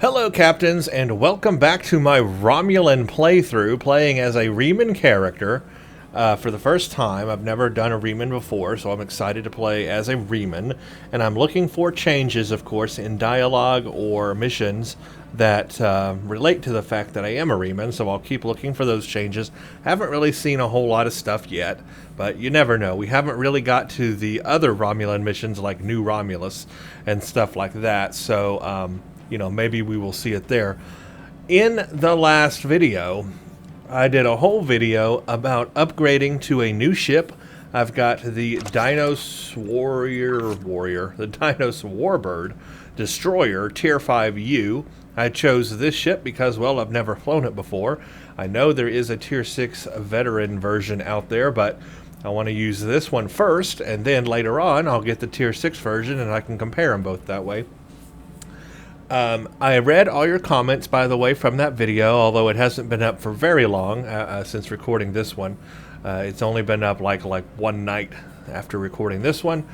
Hello, Captains, and welcome back to my Romulan playthrough, playing as a Reman character for the first time. I've never done a Reman before, so I'm excited to play as a Reman, and I'm looking for changes, of course, in dialogue or missions that relate to the fact that I am a Reman, so I'll keep looking for those changes. Haven't really seen a whole lot of stuff yet, but you never know. We haven't really got to the other Romulan missions like New Romulus and stuff like that, so you know, maybe we will see it there. In the last video, I did a whole video about upgrading to a new ship. I've got the Dinos the Dinos Warbird Destroyer Tier 5U. I chose this ship because, well, I've never flown it before. I know there is a Tier 6 veteran version out there, but I want to use this one first, and then later on I'll get the Tier 6 version and I can compare them both that way. I read all your comments, by the way, from that video, although it hasn't been up for very long since recording this one. It's only been up like one night after recording this one,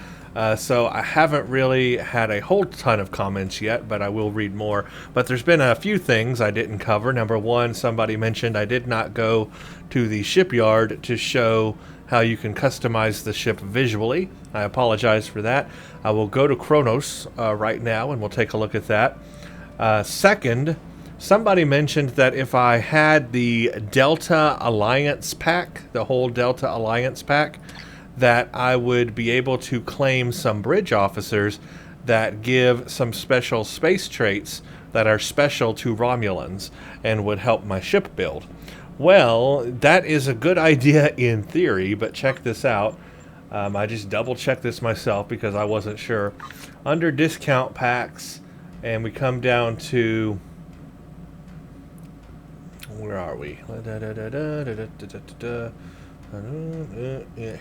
so I haven't really had a whole ton of comments yet, but I will read more. But there's been a few things I didn't cover. Number one, somebody mentioned I did not go to the shipyard to show how you can customize the ship visually. I apologize for that. I will go to Kronos right now and we'll take a look at that. Second, somebody mentioned that if I had the Delta Alliance pack, the whole Delta Alliance pack, that I would be able to claim some bridge officers that give some special space traits that are special to Romulans and would help my ship build. Well, that is a good idea in theory, but check this out. I just double-checked this myself because I wasn't sure. Under discount packs, and we come down to... where are we?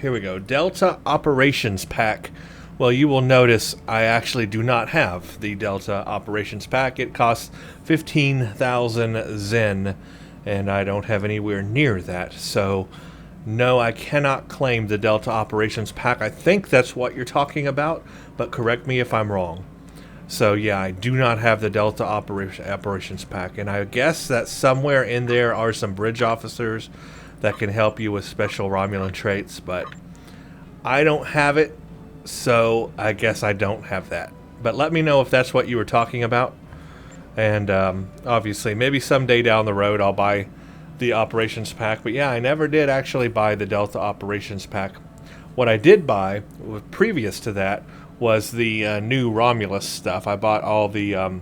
Here we go. Delta Operations Pack. Well, you will notice I actually do not have the Delta Operations Pack. It costs 15,000 Zen. And I don't have anywhere near that, so no, I cannot claim the Delta Operations Pack. I think that's what you're talking about, but correct me if I'm wrong. So yeah, I do not have the Delta Operations Pack, and I guess that somewhere in there are some bridge officers that can help you with special Romulan traits, but I don't have it, so I guess I don't have that. But let me know if that's what you were talking about. And obviously, maybe someday down the road I'll buy the Operations Pack. But yeah, I never did actually buy the Delta Operations Pack. What I did buy, previous to that, was the new Romulus stuff. I bought all the,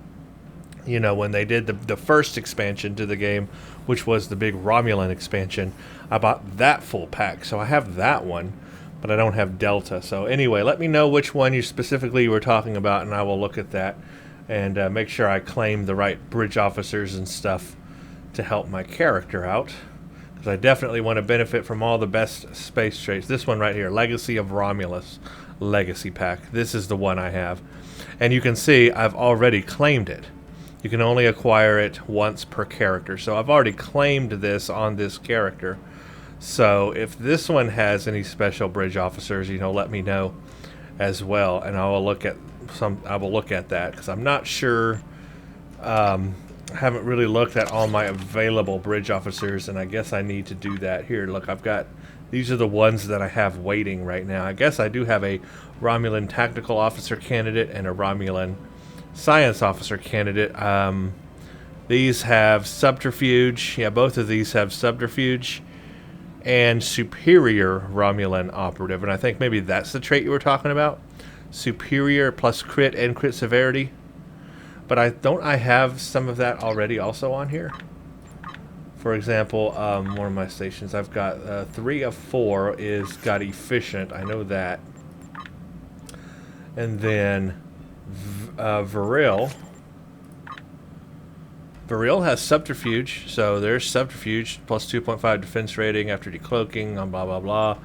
you know, when they did the first expansion to the game, which was the big Romulan expansion, I bought that full pack. So I have that one, but I don't have Delta. So anyway, let me know which one you specifically were talking about, and I will look at that. And make sure I claim the right bridge officers and stuff to help my character out. Because I definitely want to benefit from all the best space traits. This one right here, Legacy of Romulus Legacy Pack. This is the one I have. And you can see I've already claimed it. You can only acquire it once per character. So I've already claimed this on this character. So if this one has any special bridge officers, you know, let me know as well. And I will look at that because I'm not sure. I haven't really looked at all my available bridge officers, and I guess I need to do that. Here, look, I've got, these are the ones that I have waiting right now. I guess I do have a Romulan Tactical Officer candidate and a Romulan Science Officer candidate. These have Subterfuge. Yeah, both of these have Subterfuge and Superior Romulan Operative, and I think maybe that's the trait you were talking about. Superior plus crit and crit severity. But I have some of that already also on here. For example, one of my stations, I've got 3 of 4 is got efficient. I know that. And then Viril has subterfuge, so there's subterfuge plus 2.5 defense rating after decloaking, blah blah blah.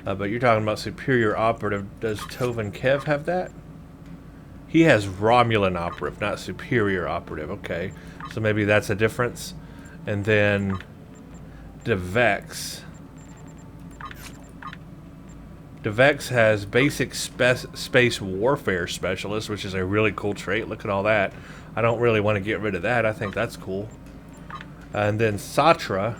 But you're talking about superior operative. Does Tovin Kev have that? He has Romulan operative, not superior operative. Okay, so maybe that's a difference. And then Devex. Devex has basic space warfare specialist, which is a really cool trait. Look at all that. I don't really want to get rid of that. I think that's cool. And then Satra.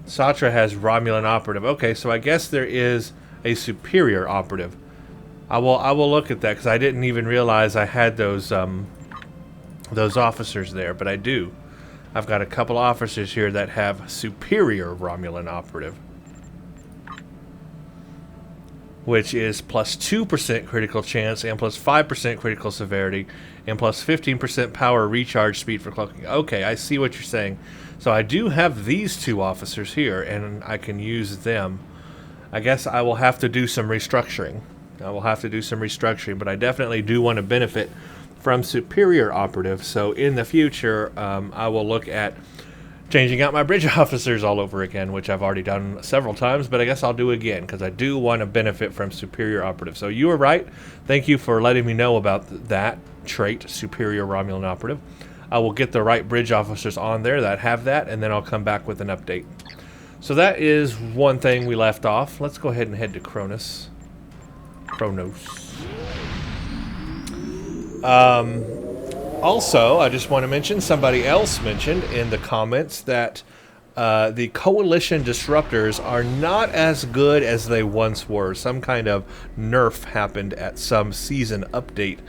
Satra has Romulan operative. Okay, so I guess there is a superior operative. I will look at that because I didn't even realize I had those officers there, but I do. I've got a couple officers here that have superior Romulan operative, which is plus 2% critical chance and plus 5% critical severity and plus 15% power recharge speed for cloaking. Okay, I see what you're saying. So I do have these two officers here, and I can use them. I guess I will have to do some restructuring. But I definitely do want to benefit from superior operative. So in the future, I will look at changing out my bridge officers all over again, which I've already done several times, but I guess I'll do again because I do want to benefit from superior operative. So you were right. Thank you for letting me know about that trait, superior Romulan operative. I will get the right bridge officers on there that have that, and then I'll come back with an update. So that is one thing we left off. Let's go ahead and head to Kronos. Also, I just want to mention, somebody else mentioned in the comments that the Coalition Disruptors are not as good as they once were. Some kind of nerf happened at some season update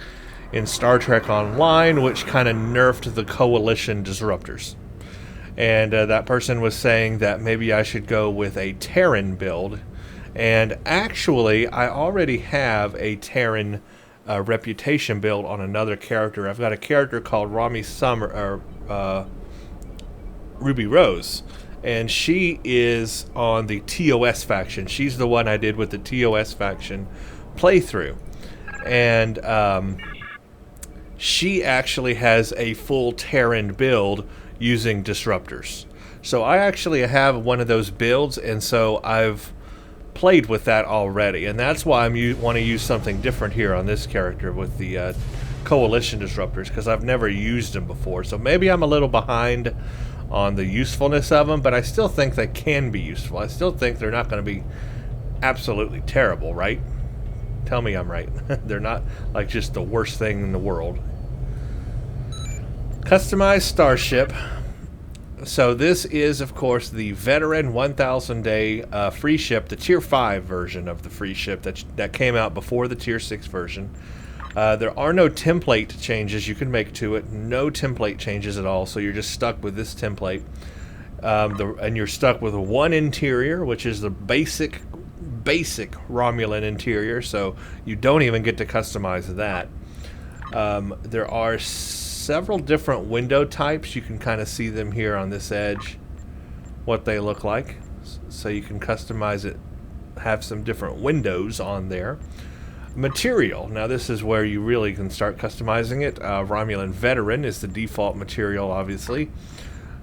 in Star Trek Online, which kind of nerfed the Coalition Disruptors. And that person was saying that maybe I should go with a Terran build. And actually, I already have a Terran reputation build on another character. I've got a character called Ruby Rose, and she is on the TOS faction. She's the one I did with the TOS faction playthrough, and she actually has a full Terran build using disruptors. So I actually have one of those builds, and so I've played with that already, and that's why I want to use something different here on this character with the Coalition Disruptors, because I've never used them before. So maybe I'm a little behind on the usefulness of them, but I still think they can be useful. I still think they're not going to be absolutely terrible, right? Tell me I'm right. They're not like just the worst thing in the world. Customized starship. So this is, of course, the veteran 1,000 day free ship, the Tier 5 version of the free ship that came out before the Tier 6 version. There are no template changes you can make to it. No template changes at all, so you're just stuck with this template. And you're stuck with one interior, which is the basic Romulan interior, so you don't even get to customize that. There are several different window types. You can kind of see them here on this edge, what they look like. So you can customize it, have some different windows on there. Material. Now this is where you really can start customizing it. Romulan Veteran is the default material, obviously.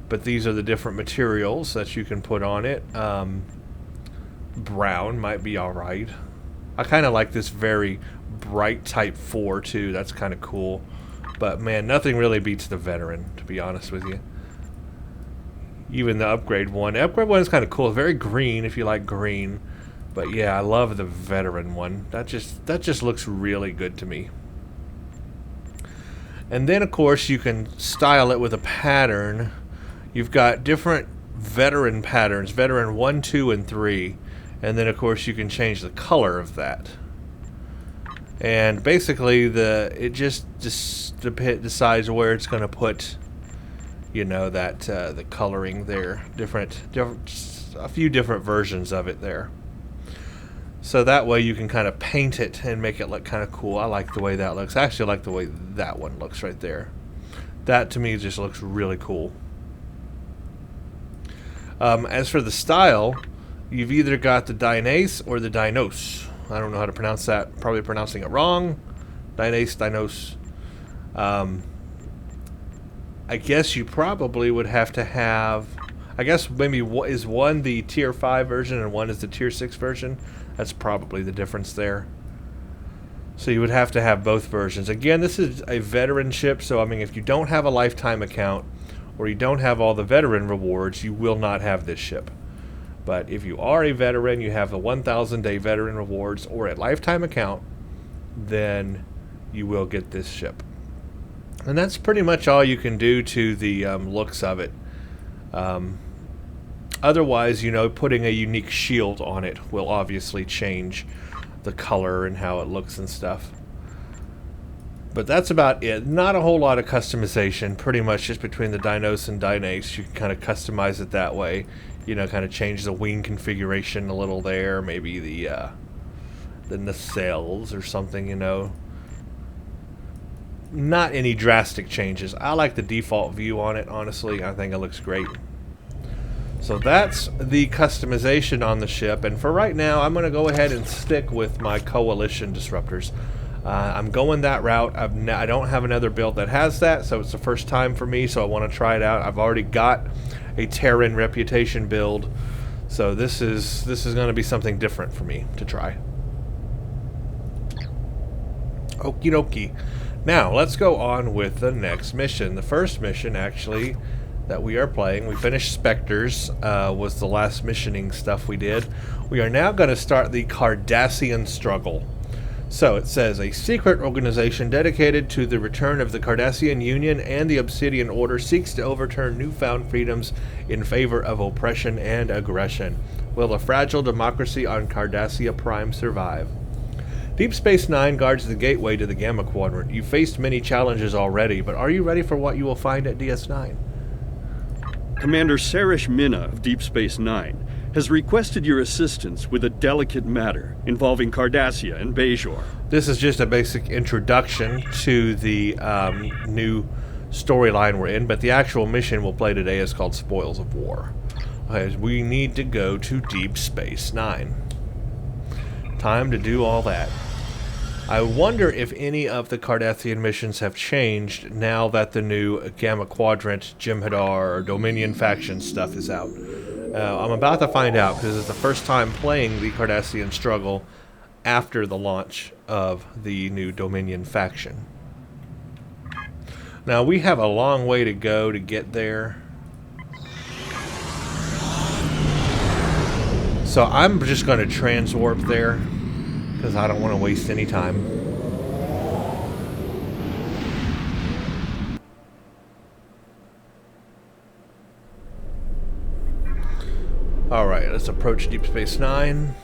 But these are the different materials that you can put on it. Brown might be alright. I kind of like this very bright Type 4 too. That's kind of cool. But man, nothing really beats the Veteran, to be honest with you. Even the Upgrade one. The Upgrade one is kind of cool. Very green if you like green. But yeah, I love the Veteran one. That just looks really good to me. And then of course you can style it with a pattern. You've got different Veteran patterns. Veteran 1, 2, and 3. And then of course you can change the color of that. And basically it just decides where it's going to put, you know, that the coloring there. A few different versions of it there. So that way you can kind of paint it and make it look kind of cool. I like the way that looks. I actually like the way that one looks right there. That to me just looks really cool. As for the style, you've either got the Dynace or the Dinos. I don't know how to pronounce that. Probably pronouncing it wrong. Dynace, Dinos. I guess you probably would have to have... I guess maybe is one the Tier 5 version and one is the Tier 6 version. That's probably the difference there. So you would have to have both versions. Again, this is a veteran ship, so I mean, if you don't have a lifetime account or you don't have all the veteran rewards, you will not have this ship. But if you are a veteran, you have the 1,000 day veteran rewards or a lifetime account, then you will get this ship. And that's pretty much all you can do to the looks of it. Otherwise, putting a unique shield on it will obviously change the color and how it looks and stuff. But that's about it. Not a whole lot of customization. Pretty much just between the Dinos and Dynace, you can kind of customize it that way. Kind of change the wing configuration a little there. Maybe the nacelles or something, Not any drastic changes. I like the default view on it, honestly. I think it looks great. So that's the customization on the ship. And for right now, I'm going to go ahead and stick with my Coalition disruptors. I'm going that route. I don't have another build that has that, so it's the first time for me, so I want to try it out. I've already got a Terran reputation build, so this is going to be something different for me to try. Okie dokie. Now, let's go on with the next mission. The first mission, actually, that we are playing, we finished Spectres, was the last missioning stuff we did. We are now going to start the Cardassian struggle. So it says, a secret organization dedicated to the return of the Cardassian Union and the Obsidian Order seeks to overturn newfound freedoms in favor of oppression and aggression. Will a fragile democracy on Cardassia Prime survive? Deep Space Nine guards the gateway to the Gamma Quadrant. You've faced many challenges already, but are you ready for what you will find at DS9? Commander Sarish Minna of Deep Space Nine has requested your assistance with a delicate matter involving Cardassia and Bajor. This is just a basic introduction to the new storyline we're in, but the actual mission we'll play today is called Spoils of War. We need to go to Deep Space Nine. Time to do all that. I wonder if any of the Cardassian missions have changed now that the new Gamma Quadrant, Jem'Hadar, or Dominion Faction stuff is out. I'm about to find out, because it's the first time playing the Cardassian struggle after the launch of the new Dominion Faction. Now, we have a long way to go to get there. So I'm just going to transwarp there, because I don't want to waste any time. Alright, let's approach Deep Space Nine.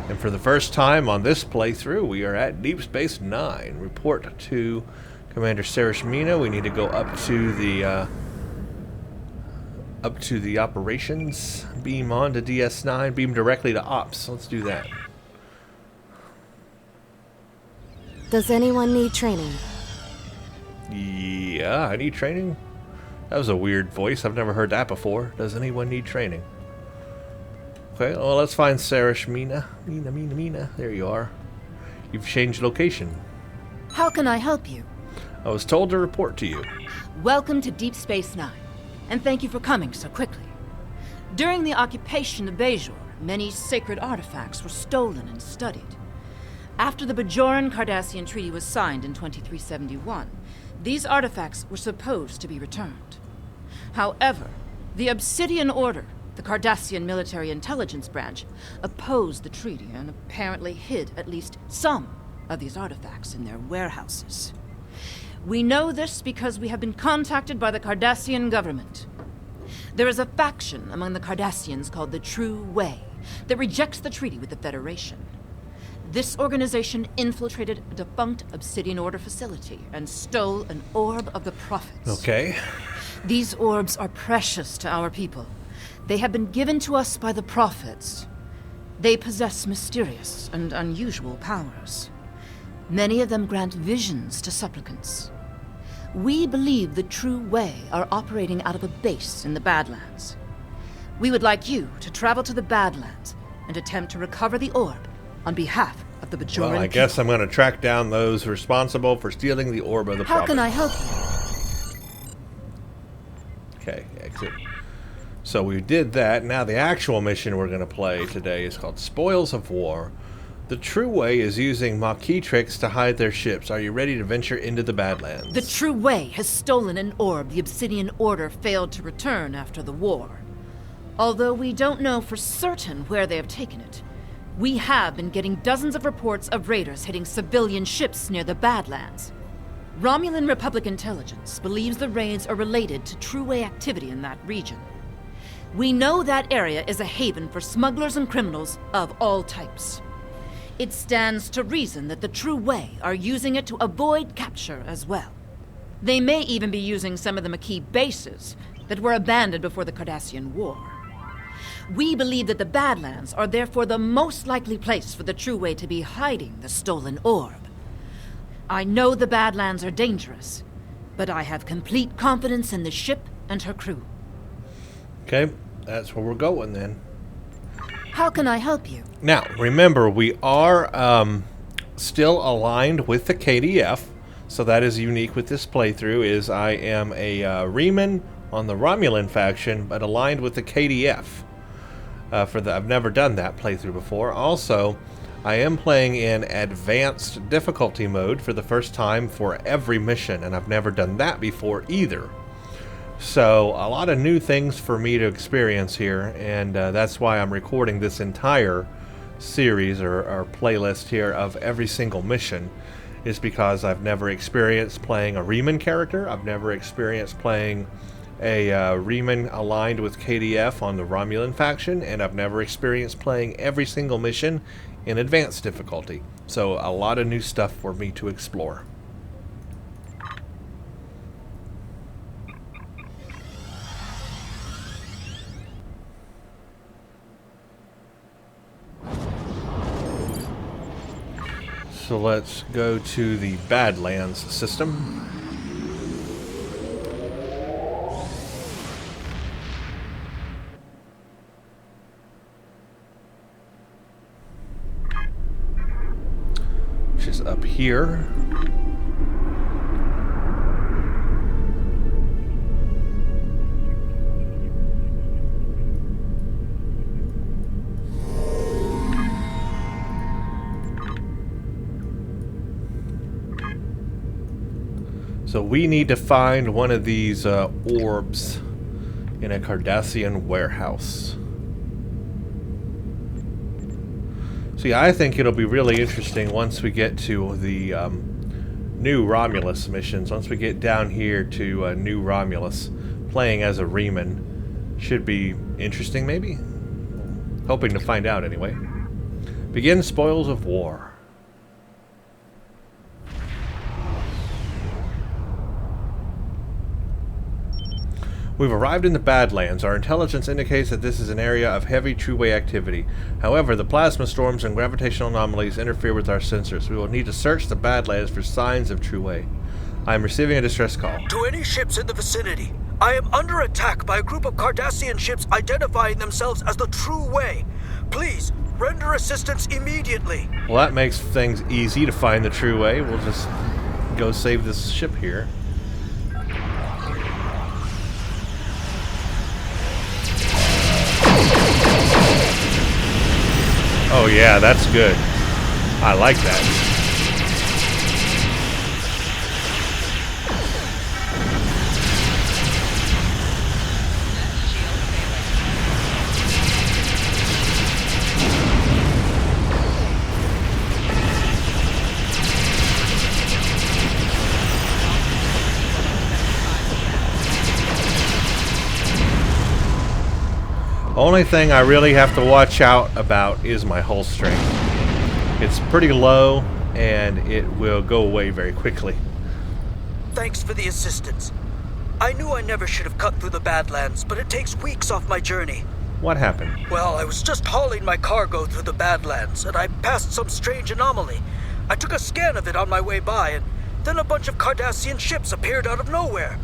And for the first time on this playthrough, we are at Deep Space Nine. Report to Commander Sarish Minna. We need to go up to the operations. Beam on to DS9. Beam directly to Ops. Let's do that. Does anyone need training? Yeah, I need training. That was a weird voice. I've never heard that before. Does anyone need training? Okay, well, let's find Sarish Minna. Minna. There you are. You've changed location. How can I help you? I was told to report to you. Welcome to Deep Space Nine, and thank you for coming so quickly. During the occupation of Bajor, many sacred artifacts were stolen and studied. After the Bajoran-Cardassian Treaty was signed in 2371, these artifacts were supposed to be returned. However, the Obsidian Order, the Cardassian military intelligence branch, opposed the treaty and apparently hid at least some of these artifacts in their warehouses. We know this because we have been contacted by the Cardassian government. There is a faction among the Cardassians called the True Way that rejects the treaty with the Federation. This organization infiltrated a defunct Obsidian Order facility and stole an orb of the prophets. Okay. These orbs are precious to our people. They have been given to us by the prophets. They possess mysterious and unusual powers. Many of them grant visions to supplicants. We believe the True Way are operating out of a base in the Badlands. We would like you to travel to the Badlands and attempt to recover the orb on behalf of the Bajoran Well, I guess I'm going to track down those responsible for stealing the orb of the How prophet. can I help you? Okay, exit. So we did that. Now the actual mission we're going to play today is called Spoils of War. The True Way is using Maquis tricks to hide their ships. Are you ready to venture into the Badlands? The True Way has stolen an orb the Obsidian Order failed to return after the war. Although we don't know for certain where they have taken it, We have been getting dozens of reports of raiders hitting civilian ships near the Badlands. Romulan Republic intelligence believes the raids are related to True-Way activity in that region. We know that area is a haven for smugglers and criminals of all types. It stands to reason that the True-Way are using it to avoid capture as well. They may even be using some of the Maquis bases that were abandoned before the Cardassian War. We believe that the Badlands are therefore the most likely place for the True-Way to be hiding the stolen orb. I know the Badlands are dangerous, but I have complete confidence in the ship and her crew. Okay, that's where we're going then. How can I help you? Now, remember, we are still aligned with the KDF, so that is unique with this playthrough, is I am a Reman on the Romulan faction, but aligned with the KDF. I've never done that playthrough before. Also, I am playing in advanced difficulty mode for the first time for every mission, and I've never done that before either. So, a lot of new things for me to experience here, and that's why I'm recording this entire series or playlist here of every single mission, is because I've never experienced playing a Reman character. I've never experienced playing a Reman aligned with KDF on the Romulan faction, and I've never experienced playing every single mission in advanced difficulty. So a lot of new stuff for me to explore. So let's go to the Badlands system. Which is up here. So we need to find one of these orbs in a Cardassian warehouse. See, I think it'll be really interesting once we get to the new Romulus missions. Once we get down here to New Romulus, playing as a Reman should be interesting, maybe? Hoping to find out, anyway. Begin Spoils of War. We've arrived in the Badlands. Our intelligence indicates that this is an area of heavy True-Way activity. However, the plasma storms and gravitational anomalies interfere with our sensors. We will need to search the Badlands for signs of True-Way. I am receiving a distress call. To any ships in the vicinity, I am under attack by a group of Cardassian ships identifying themselves as the True-Way. Please, render assistance immediately. Well, that makes things easy to find the True-Way. We'll just go save this ship here. Oh yeah, that's good. I like that. Only thing I really have to watch out about is my hull strength. It's pretty low, and it will go away very quickly. Thanks for the assistance. I knew I never should have cut through the Badlands, but it takes weeks off my journey. What happened? Well, I was just hauling my cargo through the Badlands, and I passed some strange anomaly. I took a scan of it on my way by, and then a bunch of Cardassian ships appeared out of nowhere.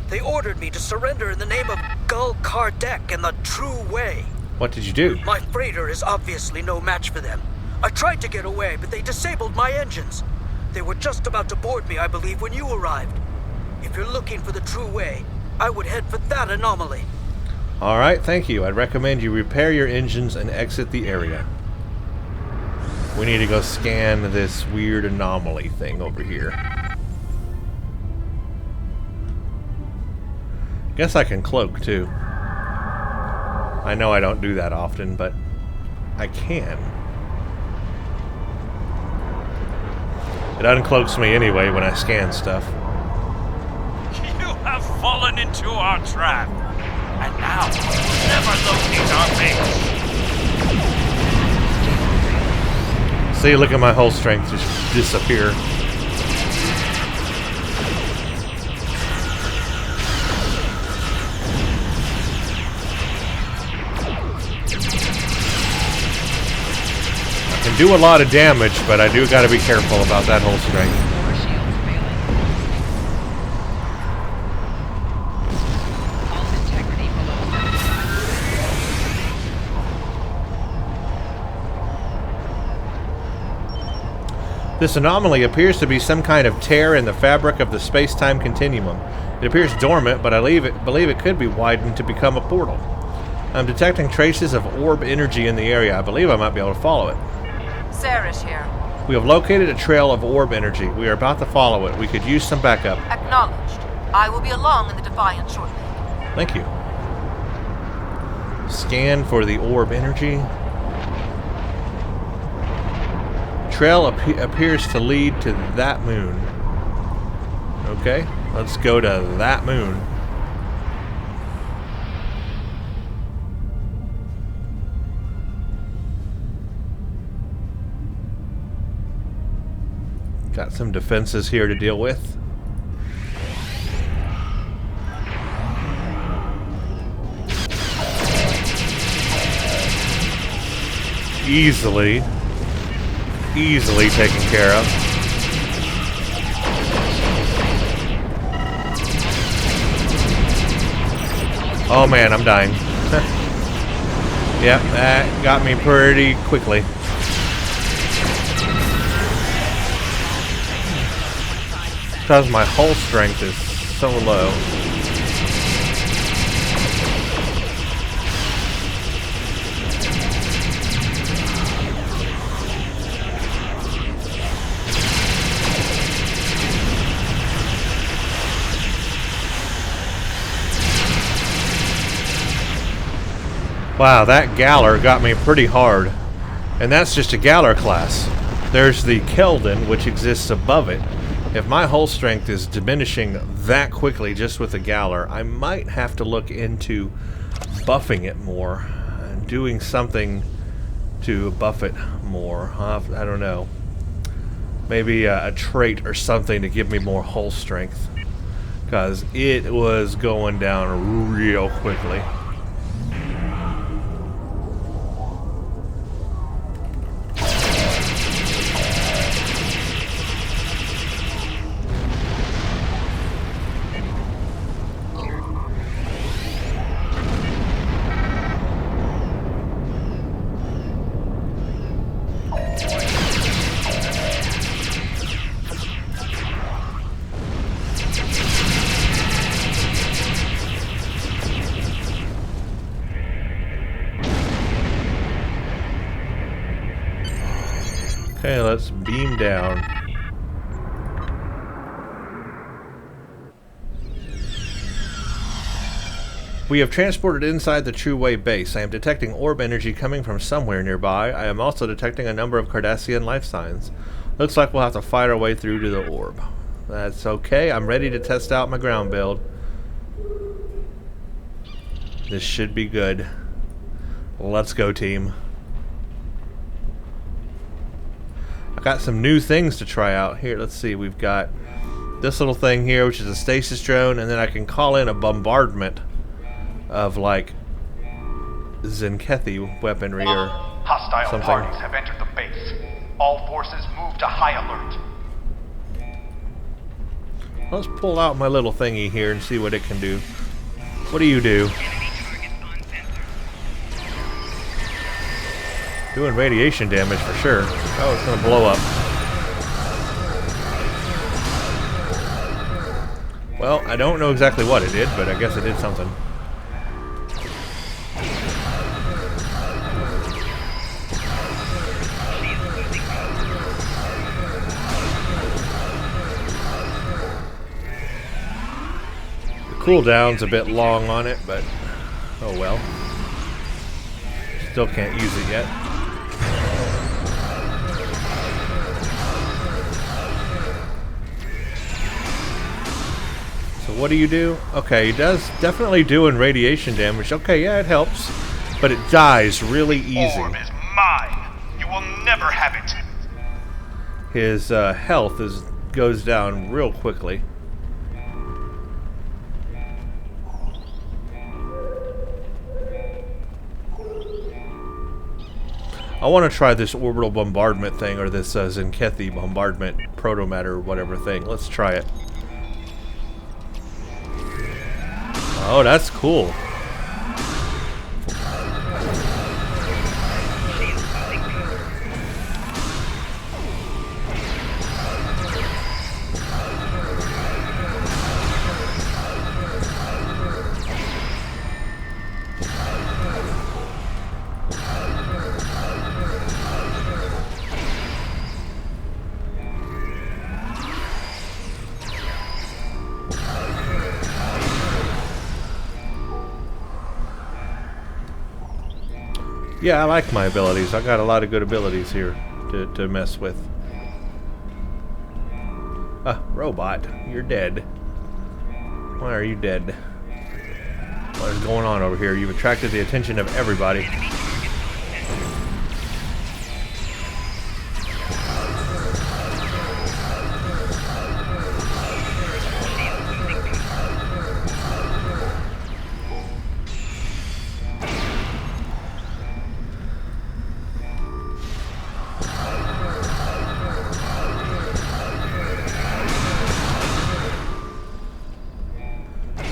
They ordered me to surrender in the name of Gul Kardec and the True-Way. What did you do? My freighter is obviously no match for them. I tried to get away, but they disabled my engines. They were just about to board me, I believe, when you arrived. If you're looking for the True-Way, I would head for that anomaly. Alright, thank you. I'd recommend you repair your engines and exit the area. We need to go scan this weird anomaly thing over here. Guess I can cloak, too. I know I don't do that often, but I can. It uncloaks me anyway when I scan stuff. You have fallen into our trap. And now we'll never locate our base. See, look at my whole strength just disappear. I can do a lot of damage, but I do gotta be careful about that whole strength. Core shields failing. All integrity below. This anomaly appears to be some kind of tear in the fabric of the space-time continuum. It appears dormant, but I believe it could be widened to become a portal. I'm detecting traces of orb energy in the area. I believe I might be able to follow it. Sarish here. We have located a trail of orb energy. We are about to follow it. We could use some backup. Acknowledged. I will be along in the Defiant shortly. Thank you. Scan for the orb energy. Trail appears to lead to that moon. Okay, let's go to that moon. Got some defenses here to deal with. Easily taken care of. Oh man, I'm dying. Yep, that got me pretty quickly. Because my hull strength is so low. Wow, that Galler got me pretty hard. And that's just a Galler class. There's the Keldon, which exists above it. If my hull strength is diminishing that quickly just with a Galler, I might have to look into buffing it more. Doing something to buff it more. I don't know. Maybe a trait or something to give me more hull strength. Because it was going down real quickly. Okay, let's beam down. We have transported inside the True Way base. I am detecting orb energy coming from somewhere nearby. I am also detecting a number of Cardassian life signs. Looks like we'll have to fight our way through to the orb. That's okay. I'm ready to test out my ground build. This should be good. Let's go, team. Got some new things to try out here. Let's see, we've got this little thing here, which is a stasis drone, and then I can call in a bombardment of like Zenkethi weaponry or hostile something. parties have entered the base. All forces move to high alert. Let's pull out my little thingy here and see what it can do. What do you do? Doing radiation damage for sure. Oh, it's gonna blow up. Well, I don't know exactly what it did, but I guess it did something. The cooldown's a bit long on it, but oh well. Still can't use it yet. What do you do? Okay, he does definitely doing radiation damage. Okay, yeah, it helps. But it dies really easy. Orb is mine. You will never have it. His health goes down real quickly. I want to try this orbital bombardment thing, or this Zenkethi bombardment protomatter, whatever thing. Let's try it. Oh, that's cool. Yeah, I like my abilities. I got a lot of good abilities here to mess with. Robot, you're dead. Why are you dead? What is going on over here? You've attracted the attention of everybody.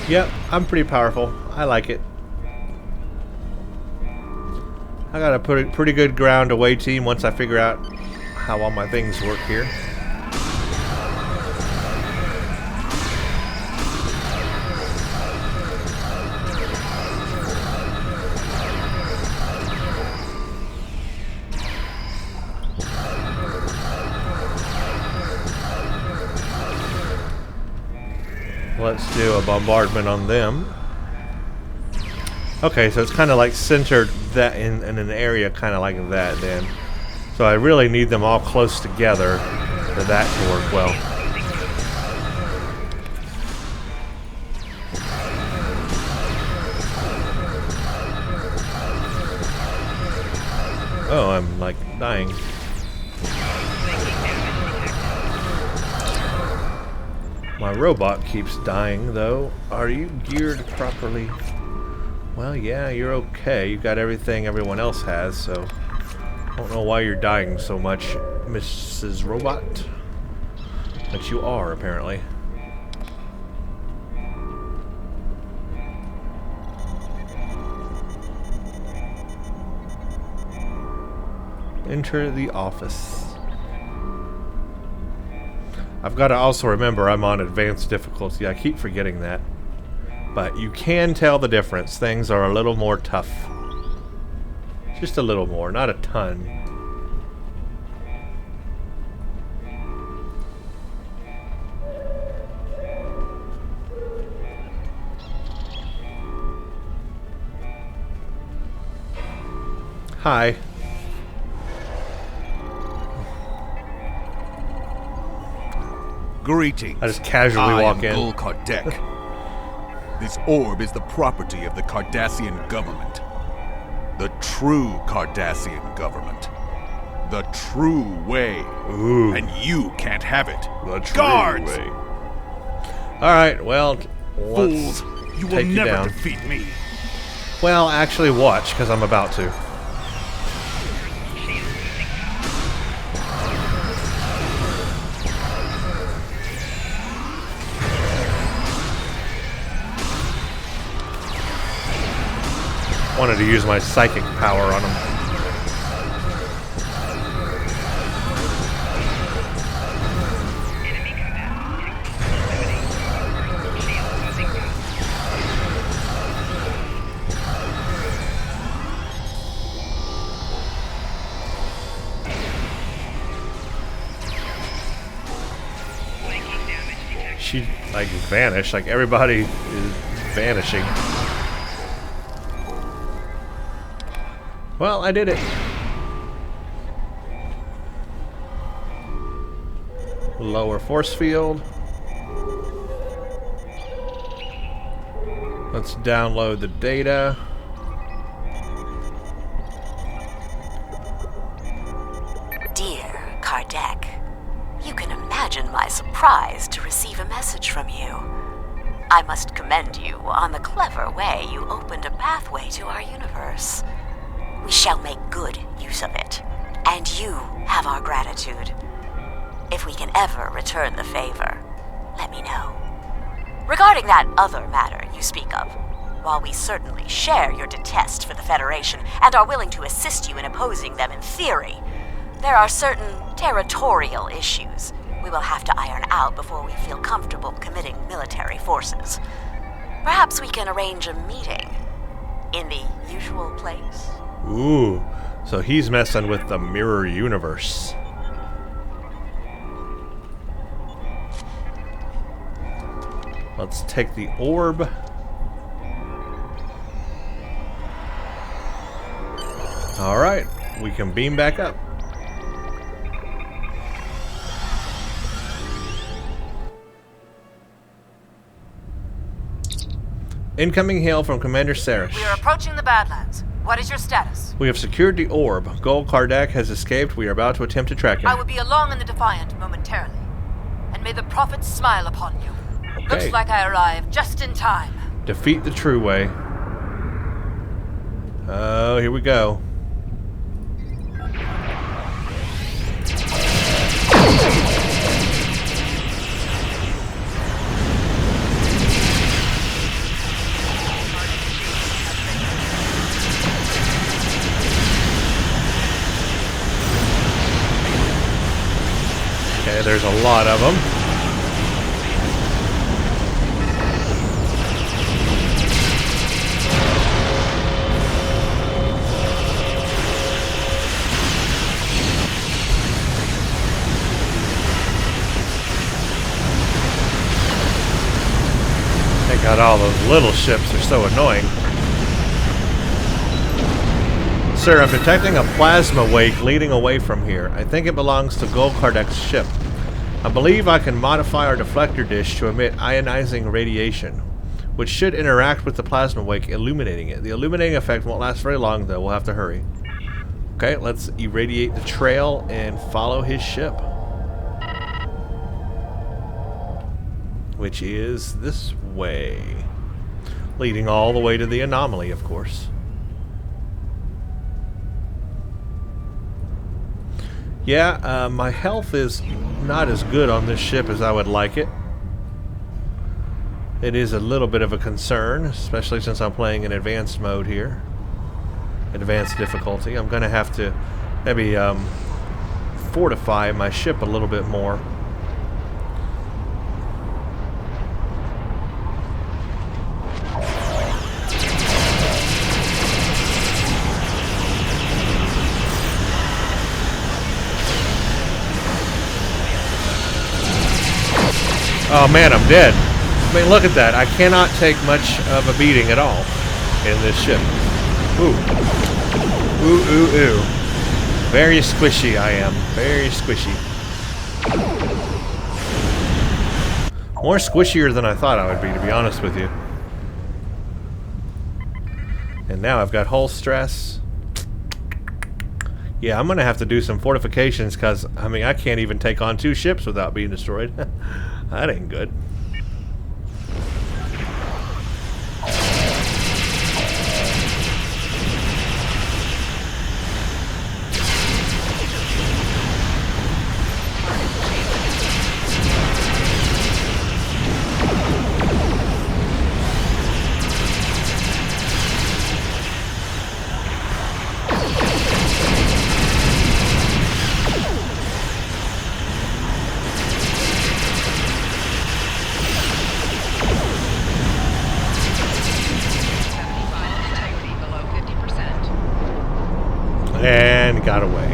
Yep, I'm pretty powerful. I like it. I got a pretty good ground away team once I figure out how all my things work here. Let's do a bombardment on them. Okay, so it's kind of like centered that in an area kind of like that then. So I really need them all close together for that to work well. Oh, I'm like dying. My robot keeps dying, though. Are you geared properly? Well, yeah, you're okay. You got everything everyone else has, so I don't know why you're dying so much, Mrs. Robot. But you are, apparently. Enter the office. I've got to also remember I'm on advanced difficulty. I keep forgetting that. But you can tell the difference. Things are a little more tough. Just a little more, not a ton. Hi. Greetings. I just casually walk in. I am Gul Kardec. This orb is the property of the Cardassian government. The true Cardassian government. The true way. Ooh. And you can't have it. The true Guards! way. Alright, well, Fools, you will never down. defeat me. Well, actually watch, because I'm about to. Wanted to use my psychic power on him. She like vanished, like everybody is vanishing. Well, I did it. Lower force field. Let's download the data. Dear Kardec, you can imagine my surprise to receive a message from you. I must commend you on the clever way you opened a pathway to our universe. We shall make good use of it, and you have our gratitude. If we can ever return the favor, let me know. Regarding that other matter you speak of, while we certainly share your detest for the Federation and are willing to assist you in opposing them in theory, there are certain territorial issues we will have to iron out before we feel comfortable committing military forces. Perhaps we can arrange a meeting in the usual place. Ooh, so he's messing with the mirror universe. Let's take the orb. Alright, we can beam back up. Incoming hail from Commander Sarish. We are approaching the Badlands. What is your status? We have secured the orb. Gul Kardec has escaped. We are about to attempt to track him. I will be along in the Defiant momentarily. And may the Prophet smile upon you. Okay. Looks like I arrived just in time. Defeat the true way. Oh, here we go. Okay, there's a lot of them. They got all those little ships, they're so annoying. Sir, I'm detecting a plasma wake leading away from here. I think it belongs to Gul Kardec's ship. I believe I can modify our deflector dish to emit ionizing radiation, which should interact with the plasma wake, illuminating it. The illuminating effect won't last very long, though. We'll have to hurry. Okay, let's irradiate the trail and follow his ship, which is this way, leading all the way to the anomaly, of course. Yeah, my health is not as good on this ship as I would like it. It is a little bit of a concern, especially since I'm playing in advanced mode here. Advanced difficulty. I'm going to have to maybe fortify my ship a little bit more. Oh man, I'm dead. I mean, look at that. I cannot take much of a beating at all in this ship. Ooh. Ooh, ooh, ooh. Very squishy I am. Very squishy. More squishier than I thought I would be, to be honest with you. And now I've got hull stress. Yeah, I'm going to have to do some fortifications because, I mean, I can't even take on 2 ships without being destroyed. That ain't good. And got away.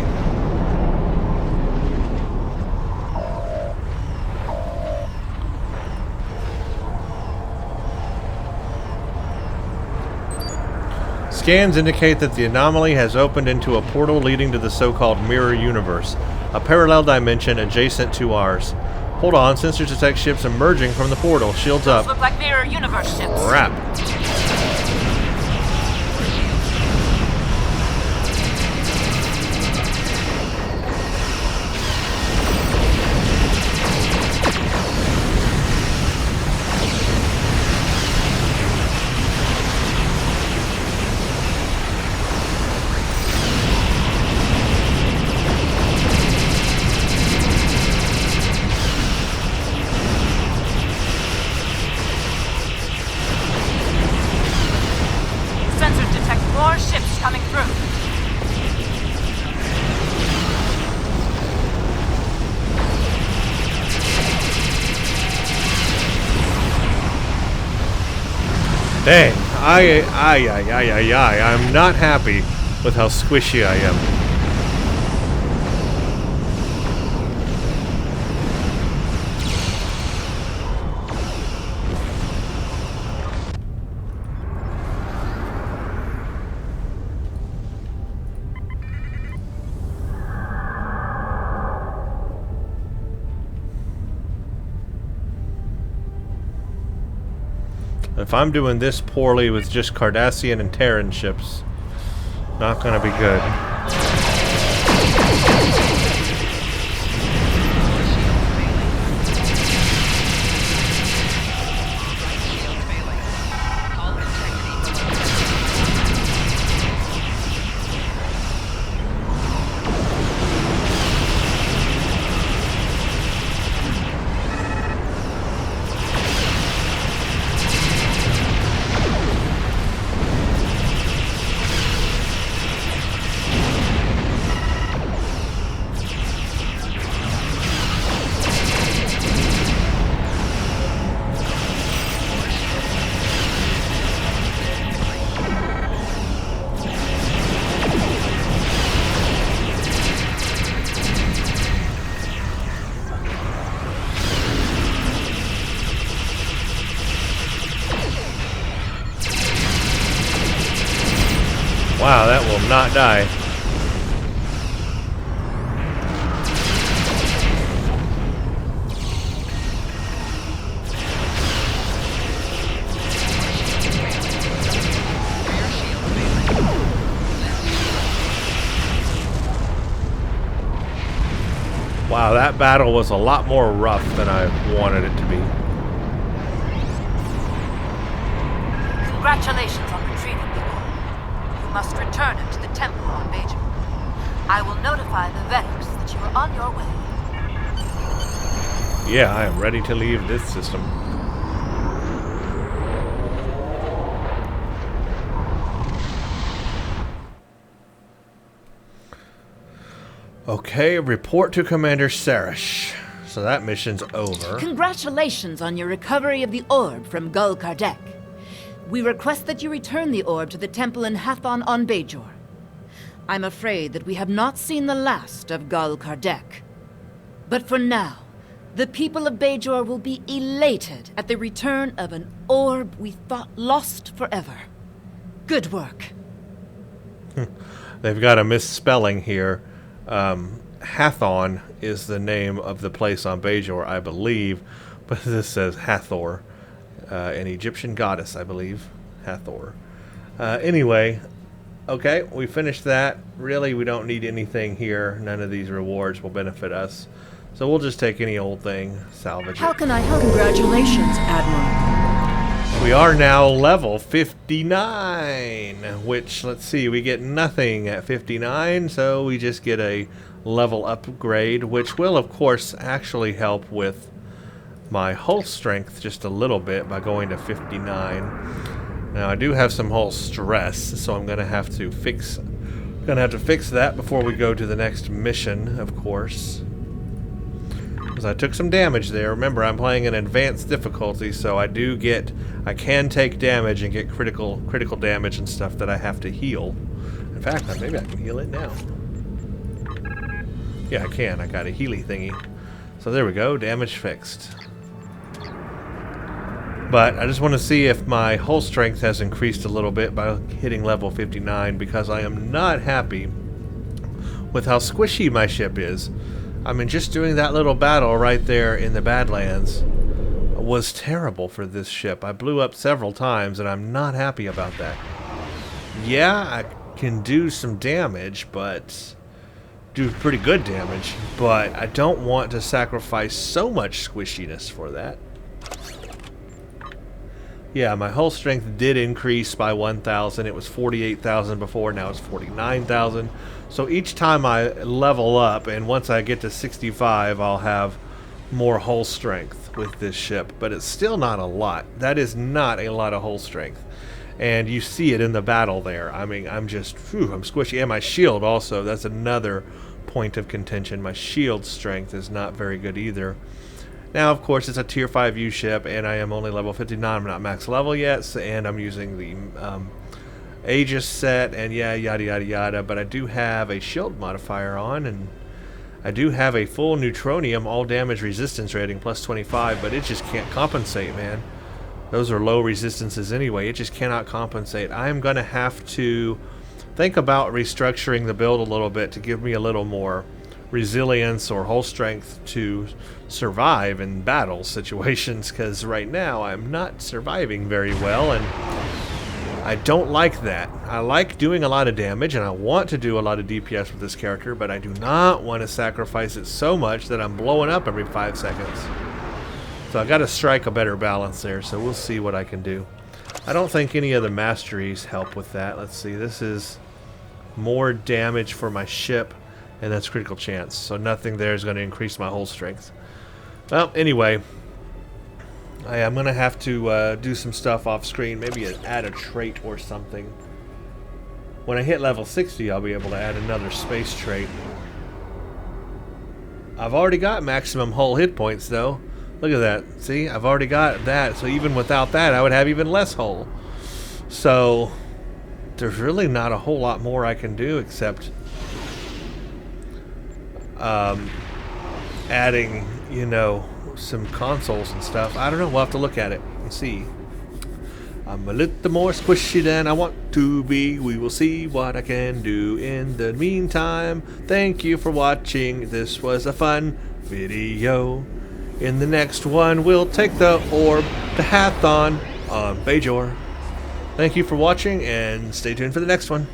Scans indicate that the anomaly has opened into a portal leading to the so-called mirror universe, a parallel dimension adjacent to ours. Hold on, sensors detect ships emerging from the portal. Shields up. Look like mirror universe ships. Crap. Sensors detect more ships coming through. Dang. I'm not happy with how squishy I am. If I'm doing this poorly with just Cardassian and Terran ships, not gonna be good. Wow, that will not die. Wow, that battle was a lot more rough than I wanted it to be. Congratulations on retrieving the orb. You must return it to the temple on Bajor. I will notify the Vedics that you are on your way. Yeah, I am ready to leave this system. Okay, report to Commander Sarish. So that mission's over. Congratulations on your recovery of the orb from Gul Kardec. We request that you return the orb to the temple in Hathon on Bajor. I'm afraid that we have not seen the last of Gul Kardec. But for now, the people of Bajor will be elated at the return of an orb we thought lost forever. Good work. They've got a misspelling here. Hathon is the name of the place on Bajor, I believe, but this says Hathor, an Egyptian goddess, I believe. Hathor. Anyway, okay, we finished that. Really, we don't need anything here. None of these rewards will benefit us. So we'll just take any old thing, salvage How it. can I help? Congratulations, Admiral. We are now level 59, which, let's see, we get nothing at 59, so we just get a level upgrade, which will, of course, actually help with my hull strength just a little bit by going to 59. Now, I do have some hull stress, so I'm going to have to fix that before we go to the next mission, of course. Because I took some damage there. Remember, I'm playing an advanced difficulty, so I can take damage and get critical damage and stuff that I have to heal. In fact, maybe I can heal it now. Yeah, I can. I got a Healy thingy. So there we go, damage fixed. But I just want to see if my hull strength has increased a little bit by hitting level 59, because I am not happy with how squishy my ship is. I mean, just doing that little battle right there in the Badlands was terrible for this ship. I blew up several times, and I'm not happy about that. Yeah, I can do some damage, but do pretty good damage, but I don't want to sacrifice so much squishiness for that. Yeah, my hull strength did increase by 1,000. It was 48,000 before, now it's 49,000. So each time I level up, and once I get to 65, I'll have more hull strength with this ship. But it's still not a lot. That is not a lot of hull strength. And you see it in the battle there. I mean, I'm just, whew, I'm squishy. And my shield also, that's another point of contention. My shield strength is not very good either. Now, of course, it's a Tier 5 U ship, and I am only level 59. I'm not max level yet, so, and I'm using the Aegis set, and yeah, yada yada yada. But I do have a shield modifier on, and I do have a full neutronium all damage resistance rating plus 25, but it just can't compensate, man. Those are low resistances anyway. It just cannot compensate. I am going to have to think about restructuring the build a little bit to give me a little more resilience or hull strength to survive in battle situations, because right now I'm not surviving very well, and I don't like that. I like doing a lot of damage, and I want to do a lot of DPS with this character, but I do not want to sacrifice it so much that I'm blowing up every 5 seconds. So I got to strike a better balance there, so we'll see what I can do. I don't think any of the masteries help with that. Let's see, this is more damage for my ship, and that's critical chance, so nothing there is going to increase my hull strength. Well, anyway, I'm going to have to do some stuff off screen, maybe add a trait or something. When I hit level 60, I'll be able to add another space trait. I've already got maximum hull hit points, though. Look at that. See, I've already got that, so even without that, I would have even less hull. So there's really not a whole lot more I can do except adding, you know, some consoles and stuff. I don't know, we'll have to look at it and see. I'm a little more squishy than I want to be. We will see what I can do in the meantime. Thank you for watching. This was a fun video. In the next one, we'll take the orb, the Hathon, on Bajor. Thank you for watching, and stay tuned for the next one.